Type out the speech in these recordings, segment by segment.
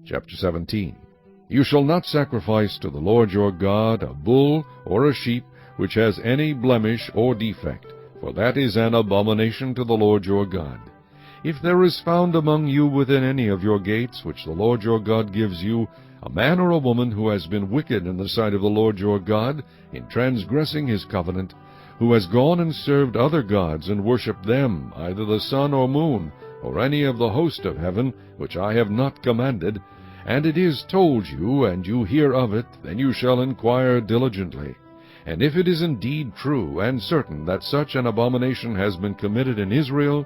Chapter 17. You shall not sacrifice to the Lord your God a bull or a sheep which has any blemish or defect, for that is an abomination to the Lord your God. If there is found among you within any of your gates, which the Lord your God gives you, a man or a woman who has been wicked in the sight of the Lord your God, in transgressing his covenant, who has gone and served other gods and worshipped them, either the sun or moon, or any of the host of heaven, which I have not commanded, and it is told you, and you hear of it, then you shall inquire diligently. And if it is indeed true and certain that such an abomination has been committed in Israel,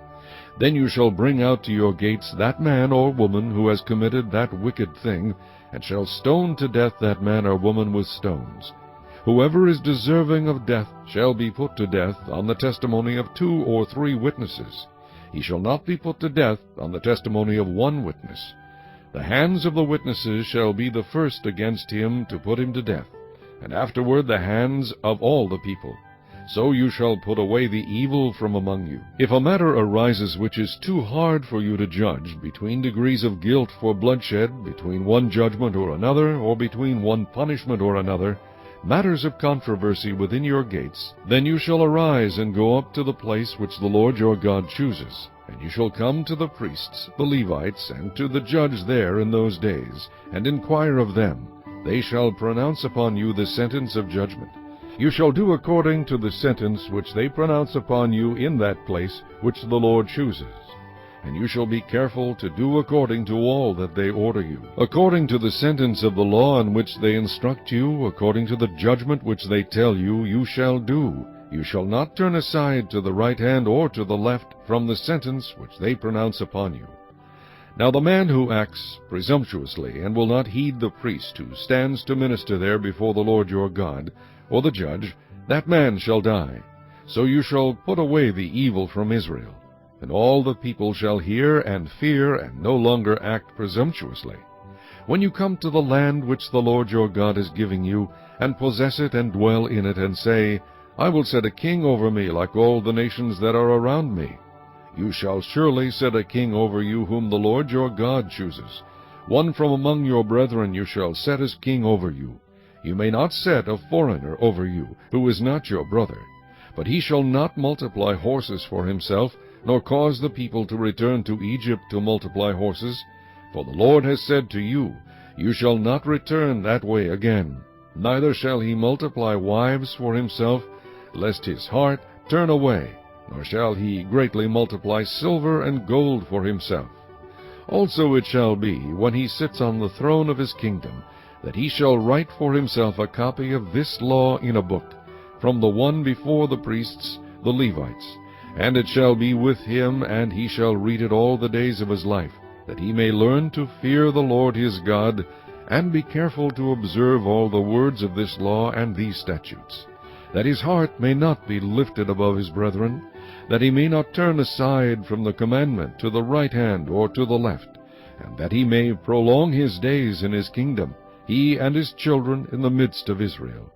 then you shall bring out to your gates that man or woman who has committed that wicked thing, and shall stone to death that man or woman with stones. Whoever is deserving of death shall be put to death on the testimony of 2 or 3 witnesses. He shall not be put to death on the testimony of 1 witness. The hands of the witnesses shall be the first against him to put him to death, and afterward the hands of all the people. So you shall put away the evil from among you. If a matter arises which is too hard for you to judge, between degrees of guilt for bloodshed, between one judgment or another, or between one punishment or another, matters of controversy within your gates, then you shall arise and go up to the place which the Lord your God chooses. And you shall come to the priests, the Levites, and to the judge there in those days, and inquire of them. They shall pronounce upon you the sentence of judgment. You shall do according to the sentence which they pronounce upon you in that place which the Lord chooses. And you shall be careful to do according to all that they order you, according to the sentence of the law in which they instruct you, according to the judgment which they tell you, you shall do. You shall not turn aside to the right hand or to the left from the sentence which they pronounce upon you. Now the man who acts presumptuously, and will not heed the priest who stands to minister there before the Lord your God, or the judge, that man shall die. So you shall put away the evil from Israel. And all the people shall hear and fear, and no longer act presumptuously. When you come to the land which the Lord your God is giving you, and possess it and dwell in it, and say, I will set a king over me like all the nations that are around me. You shall surely set a king over you whom the Lord your God chooses. One from among your brethren you shall set as king over you. You may not set a foreigner over you, who is not your brother. But he shall not multiply horses for himself, nor cause the people to return to Egypt to multiply horses. For the Lord has said to you, You shall not return that way again. Neither shall he multiply wives for himself, lest his heart turn away, nor shall he greatly multiply silver and gold for himself. Also it shall be, when he sits on the throne of his kingdom, that he shall write for himself a copy of this law in a book, from the one before the priests, the Levites. And it shall be with him, and he shall read it all the days of his life, that he may learn to fear the Lord his God, and be careful to observe all the words of this law and these statutes, that his heart may not be lifted above his brethren, that he may not turn aside from the commandment to the right hand or to the left, and that he may prolong his days in his kingdom, he and his children in the midst of Israel.